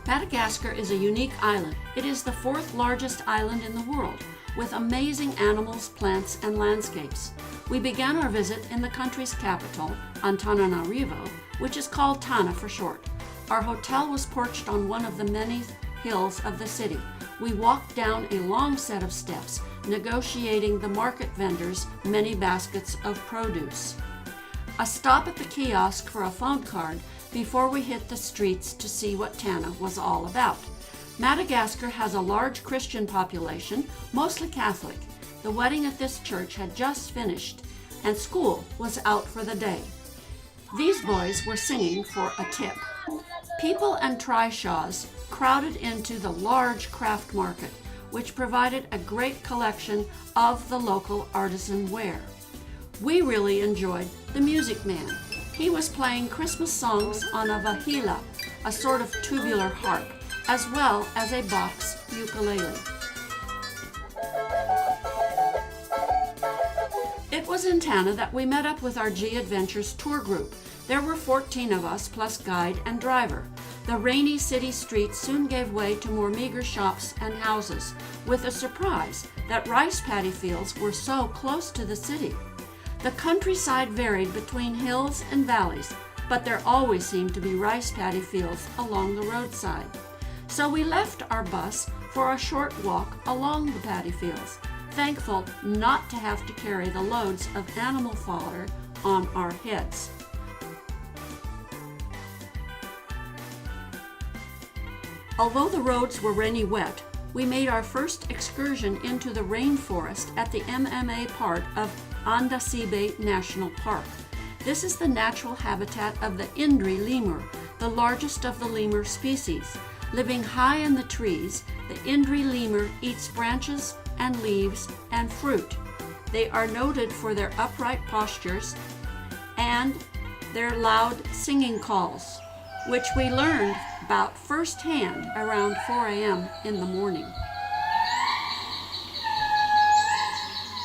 Madagascar is a unique island. It is the fourth largest island in the world, with amazing animals, plants, and landscapes. We began our visit in the country's capital, Antananarivo, which is called Tana for short. Our hotel was perched on one of the many hills of the city. We walked down a long set of steps, negotiating the market vendors' many baskets of produce. A stop at the kiosk for a phone card before we hit the streets to see what Tana was all about. Madagascar has a large Christian population, mostly Catholic. The wedding at this church had just finished, and school was out for the day. These boys were singing for a tip. People and trishaws crowded into the large craft market, which provided a great collection of the local artisan ware. We really enjoyed the music man. He was playing Christmas songs on a vahila, a sort of tubular harp, as well as a box ukulele. It was in Tana that we met up with our G Adventures tour group. There were 14 of us, plus guide and driver. The rainy city streets soon gave way to more meager shops and houses, with a surprise that rice paddy fields were so close to the city. The countryside varied between hills and valleys, but there always seemed to be rice paddy fields along the roadside. So we left our bus for a short walk along the paddy fields, thankful not to have to carry the loads of animal fodder on our heads. Although the roads were rainy wet, we made our first excursion into the rainforest at the MMA part of Nosy Be National Park. This is the natural habitat of the Indri lemur, the largest of the lemur species. Living high in the trees, the Indri lemur eats branches and leaves and fruit. They are noted for their upright postures and their loud singing calls, which we learned about firsthand around 4 a.m. in the morning.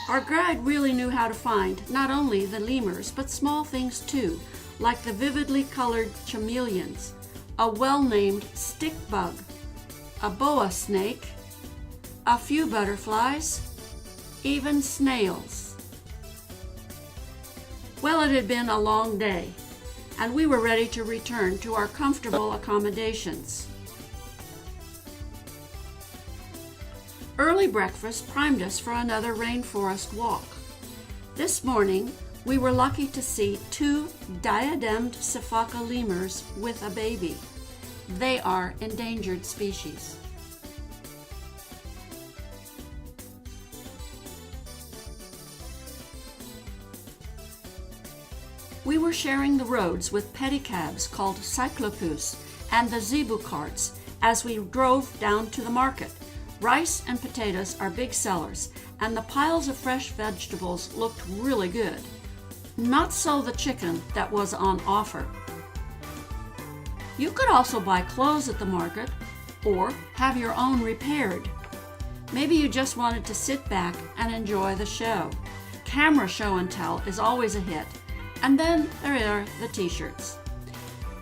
Our guide really knew how to find not only the lemurs, but small things too, like the vividly colored chameleons, a well-named stick bug, a boa snake, a few butterflies, even snails. Well, it had been a long day, and we were ready to return to our comfortable accommodations. Early breakfast primed us for another rainforest walk. This morning, we were lucky to see 2 diademed Sapphire lemurs with a baby. They are endangered species. We were sharing the roads with pedicabs called cyclopus and the zebu carts as we drove down to the market. Rice and potatoes are big sellers, and the piles of fresh vegetables looked really good. Not so the chicken that was on offer. You could also buy clothes at the market or have your own repaired. Maybe you just wanted to sit back and enjoy the show. Camera show and tell is always a hit. And then there are the t-shirts.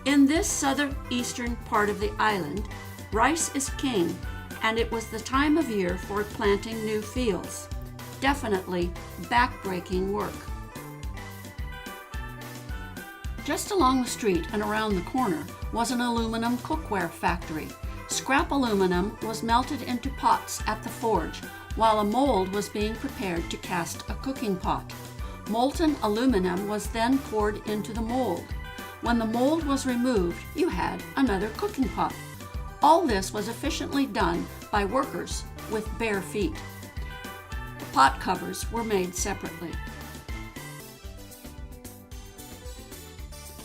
In this southeastern part of the island, rice is king, and it was the time of year for planting new fields. Definitely back-breaking work. Just along the street and around the corner was an aluminum cookware factory. Scrap aluminum was melted into pots at the forge, while a mold was being prepared to cast a cooking pot. Molten aluminum was then poured into the mold. When the mold was removed, you had another cooking pot. All this was efficiently done by workers with bare feet. The pot covers were made separately.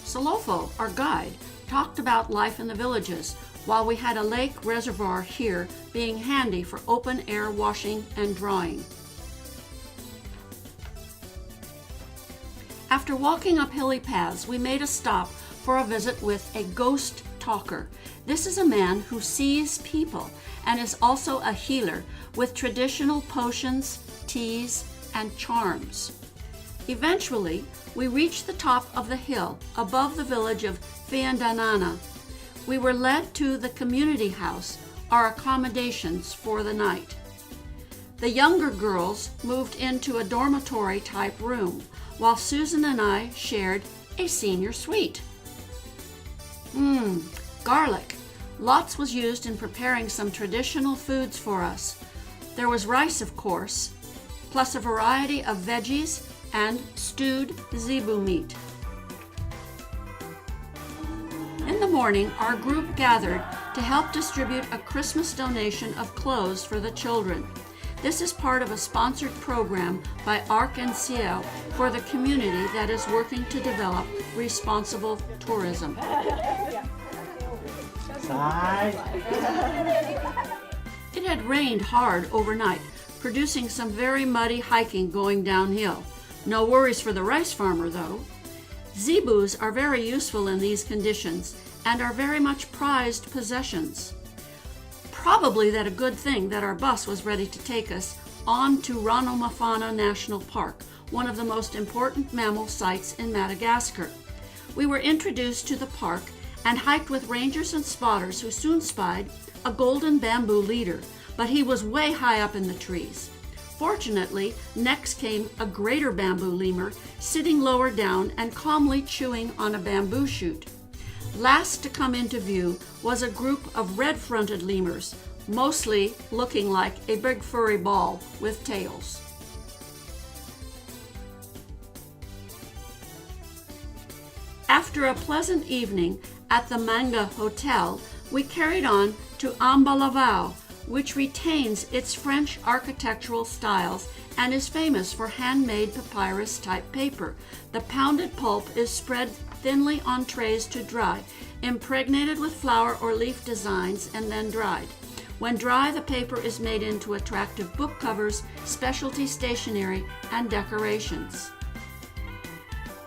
Solofo, our guide, talked about life in the villages, while we had a lake reservoir here being handy for open-air washing and drying. After walking up hilly paths, we made a stop for a visit with a ghost talker. This is a man who sees people and is also a healer with traditional potions, teas, and charms. Eventually, we reached the top of the hill above the village of Fiandanana. We were led to the community house, our accommodations for the night. The younger girls moved into a dormitory-type room, while Susan and I shared a senior suite. Garlic. Lots was used in preparing some traditional foods for us. There was rice, of course, plus a variety of veggies and stewed zebu meat. In the morning, our group gathered to help distribute a Christmas donation of clothes for the children. This is part of a sponsored program by Arc-en-Ciel for the community that is working to develop responsible tourism. It had rained hard overnight, producing some very muddy hiking going downhill. No worries for the rice farmer, though. Zebus are very useful in these conditions and are very much prized possessions. Probably that a good thing that our bus was ready to take us on to Ranomafana National Park, one of the most important mammal sites in Madagascar. We were introduced to the park and hiked with rangers and spotters who soon spied a golden bamboo leader, but he was way high up in the trees. Fortunately, next came a greater bamboo lemur sitting lower down and calmly chewing on a bamboo shoot. Last to come into view was a group of red-fronted lemurs, mostly looking like a big furry ball with tails. After a pleasant evening at the Manga Hotel, we carried on to Ambalavao, which retains its French architectural styles and is famous for handmade papyrus-type paper. The pounded pulp is spread thinly on trays to dry, impregnated with flower or leaf designs, and then dried. When dry, the paper is made into attractive book covers, specialty stationery, and decorations.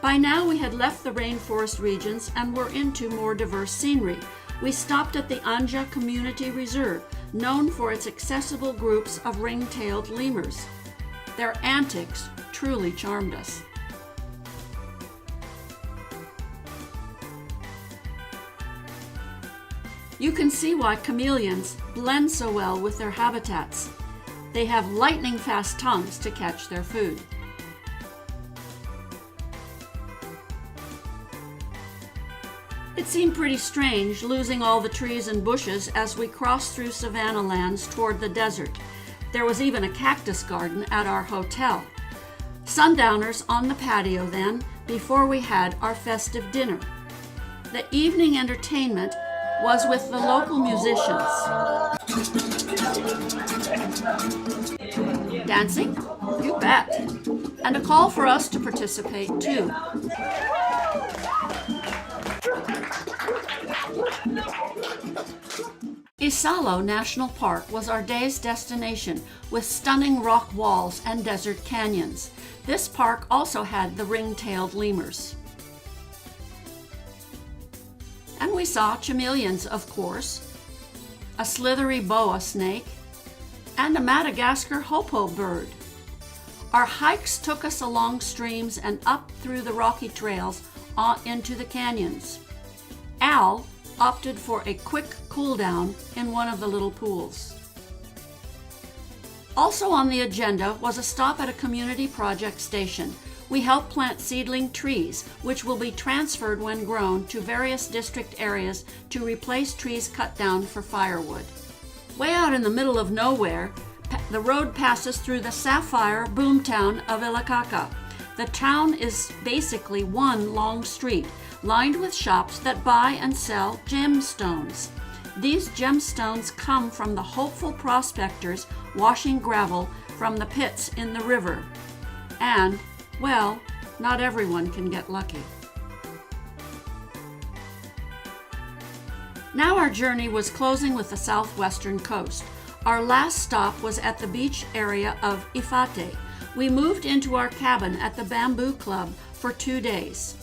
By now, we had left the rainforest regions and were into more diverse scenery. We stopped at the Anja Community Reserve, known for its accessible groups of ring-tailed lemurs. Their antics truly charmed us. You can see why chameleons blend so well with their habitats. They have lightning-fast tongues to catch their food. It seemed pretty strange losing all the trees and bushes as we crossed through savanna lands toward the desert. There was even a cactus garden at our hotel. Sundowners on the patio then, before we had our festive dinner. The evening entertainment was with the local musicians. Dancing? You bet. And a call for us to participate too. Isalo National Park was our day's destination, with stunning rock walls and desert canyons. This park also had the ring-tailed lemurs. And we saw chameleons, of course, a slithery boa snake, and a Madagascar hopo bird. Our hikes took us along streams and up through the rocky trails into the canyons. Al opted for a quick cool down in one of the little pools. Also on the agenda was a stop at a community project station. We helped plant seedling trees, which will be transferred when grown to various district areas to replace trees cut down for firewood. Way out in the middle of nowhere, the road passes through the Sapphire boomtown of Ilakaka. The town is basically one long street, lined with shops that buy and sell gemstones. These gemstones come from the hopeful prospectors washing gravel from the pits in the river. And, well, not everyone can get lucky. Now our journey was closing with the southwestern coast. Our last stop was at the beach area of Ifate. We moved into our cabin at the Bamboo Club for 2 days.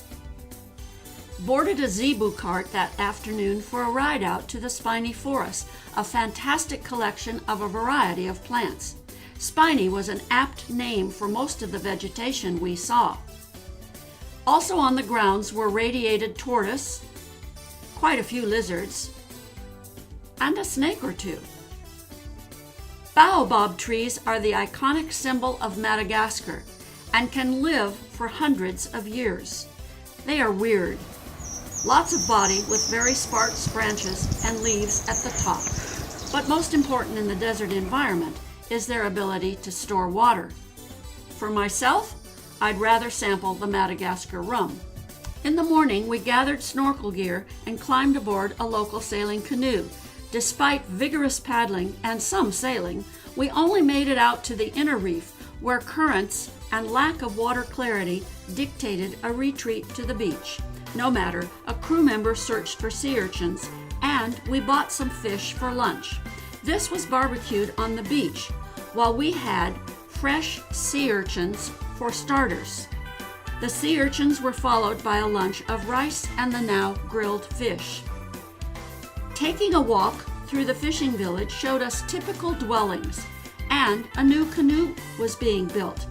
Boarded a zebu cart that afternoon for a ride out to the spiny forest, a fantastic collection of a variety of plants. Spiny was an apt name for most of the vegetation we saw. Also on the grounds were radiated tortoise, quite a few lizards, and a snake or two. Baobab trees are the iconic symbol of Madagascar and can live for hundreds of years. They are weird. Lots of body with very sparse branches and leaves at the top. But most important in the desert environment is their ability to store water. For myself, I'd rather sample the Madagascar rum. In the morning, we gathered snorkel gear and climbed aboard a local sailing canoe. Despite vigorous paddling and some sailing, we only made it out to the inner reef, where currents and lack of water clarity dictated a retreat to the beach. No matter, a crew member searched for sea urchins, and we bought some fish for lunch. This was barbecued on the beach, while we had fresh sea urchins for starters. The sea urchins were followed by a lunch of rice and the now grilled fish. Taking a walk through the fishing village showed us typical dwellings, and a new canoe was being built.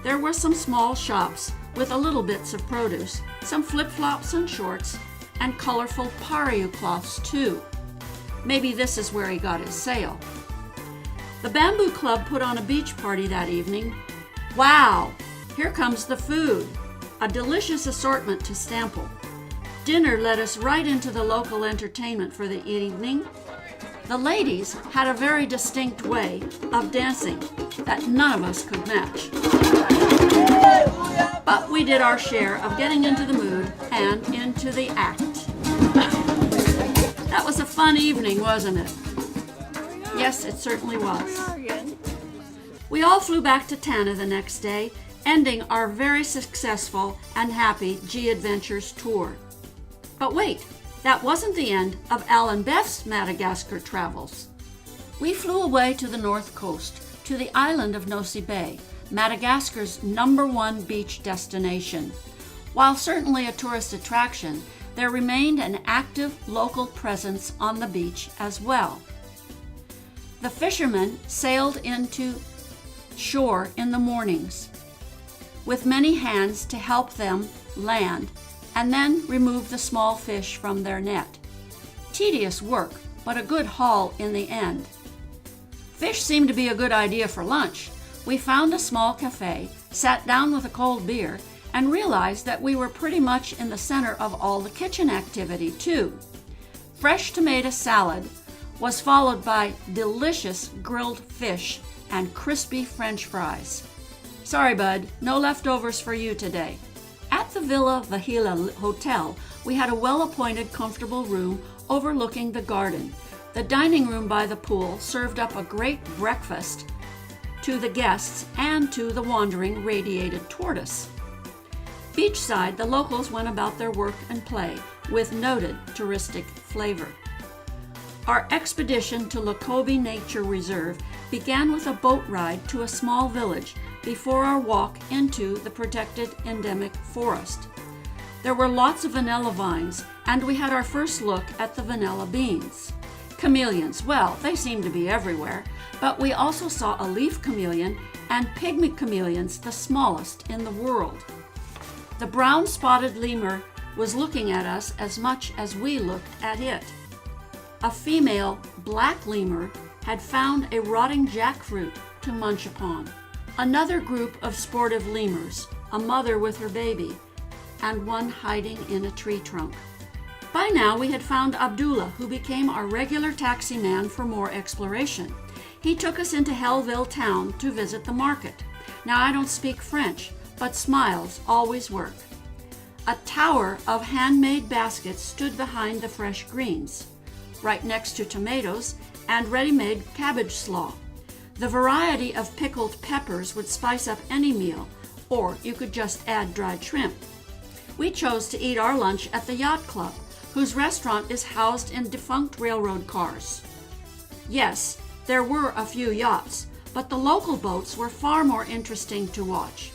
There were some small shops with a little bits of produce, some flip-flops and shorts, and colorful pariu cloths too. Maybe this is where he got his sail. The Bamboo Club put on a beach party that evening. Wow! Here comes the food. A delicious assortment to sample. Dinner led us right into the local entertainment for the evening. The ladies had a very distinct way of dancing that none of us could match. But we did our share of getting into the mood and into the act. That was a fun evening, wasn't it? Yes, it certainly was. We all flew back to Tana the next day, ending our very successful and happy G-Adventures tour. But wait, that wasn't the end of Al and Beth's Madagascar travels. We flew away to the north coast, to the island of Nosy Be, Madagascar's #1 beach destination. While certainly a tourist attraction, there remained an active local presence on the beach as well. The fishermen sailed into shore in the mornings, with many hands to help them land, and then remove the small fish from their net. Tedious work, but a good haul in the end. Fish seemed to be a good idea for lunch. We found a small cafe, sat down with a cold beer, and realized that we were pretty much in the center of all the kitchen activity too. Fresh tomato salad was followed by delicious grilled fish and crispy French fries. Sorry, bud, no leftovers for you today. At the Villa Vahila Hotel, we had a well-appointed, comfortable room overlooking the garden. The dining room by the pool served up a great breakfast to the guests and to the wandering radiated tortoise. Beachside, the locals went about their work and play with noted touristic flavor. Our expedition to Lokobe Nature Reserve began with a boat ride to a small village before our walk into the protected endemic forest. There were lots of vanilla vines, and we had our first look at the vanilla beans. Chameleons, well, they seem to be everywhere, but we also saw a leaf chameleon and pygmy chameleons, the smallest in the world. The brown-spotted lemur was looking at us as much as we looked at it. A female black lemur had found a rotting jackfruit to munch upon. Another group of sportive lemurs, a mother with her baby, and one hiding in a tree trunk. By now we had found Abdullah, who became our regular taxi man for more exploration. He took us into Hell-Ville town to visit the market. Now I don't speak French, but smiles always work. A tower of handmade baskets stood behind the fresh greens, right next to tomatoes and ready-made cabbage slaw. The variety of pickled peppers would spice up any meal, or you could just add dried shrimp. We chose to eat our lunch at the Yacht Club, whose restaurant is housed in defunct railroad cars. Yes, there were a few yachts, but the local boats were far more interesting to watch.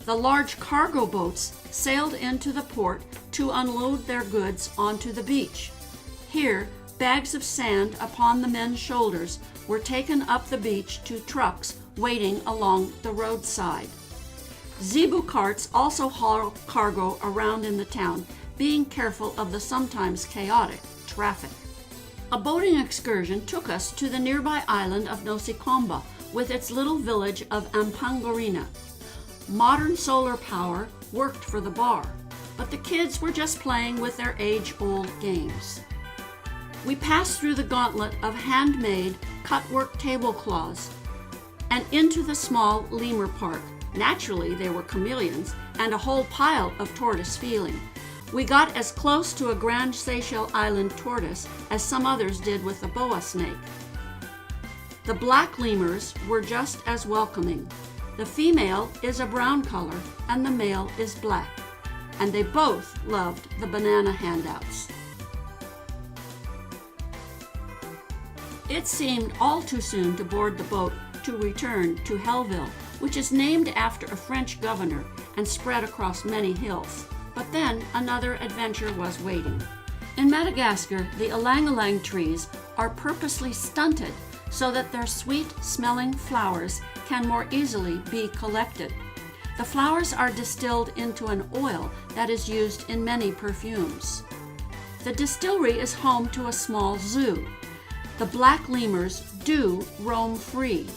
The large cargo boats sailed into the port to unload their goods onto the beach. Here, bags of sand upon the men's shoulders were taken up the beach to trucks waiting along the roadside. Zebu carts also haul cargo around in the town, being careful of the sometimes chaotic traffic. A boating excursion took us to the nearby island of Nosy Be with its little village of Ampangarina. Modern solar power worked for the bar, but the kids were just playing with their age-old games. We passed through the gauntlet of handmade cutwork tablecloths and into the small lemur park. Naturally, there were chameleons and a whole pile of tortoise feeling. We got as close to a Grand Seychelles Island tortoise as some others did with the boa snake. The black lemurs were just as welcoming. The female is a brown color and the male is black, and they both loved the banana handouts. It seemed all too soon to board the boat to return to Hell-Ville, which is named after a French governor and spread across many hills. But then another adventure was waiting. In Madagascar, the ylang-ylang trees are purposely stunted so that their sweet-smelling flowers can more easily be collected. The flowers are distilled into an oil that is used in many perfumes. The distillery is home to a small zoo. The black lemurs do roam free.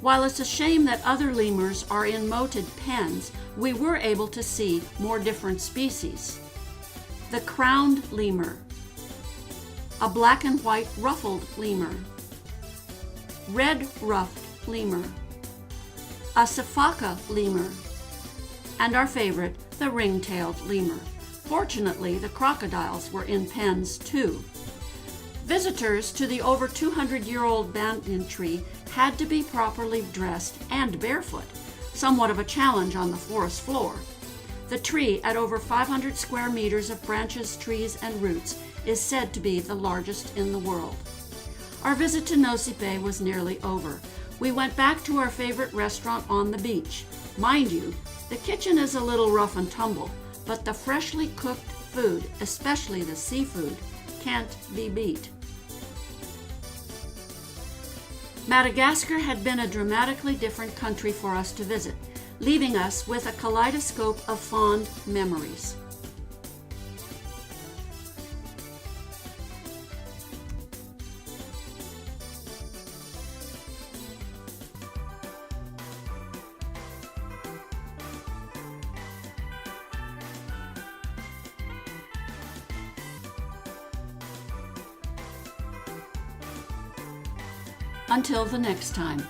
While it's a shame that other lemurs are in moated pens, we were able to see more different species. The crowned lemur, a black and white ruffled lemur, red-ruffed lemur, a sifaka lemur, and our favorite, the ring-tailed lemur. Fortunately, the crocodiles were in pens too. Visitors to the over 200-year-old banyan tree had to be properly dressed and barefoot, somewhat of a challenge on the forest floor. The tree, at over 500 square meters of branches, trees, and roots, is said to be the largest in the world. Our visit to Nosy Be was nearly over. We went back to our favorite restaurant on the beach. Mind you, the kitchen is a little rough and tumble, but the freshly cooked food, especially the seafood, can't be beat. Madagascar had been a dramatically different country for us to visit, leaving us with a kaleidoscope of fond memories. Until the next time.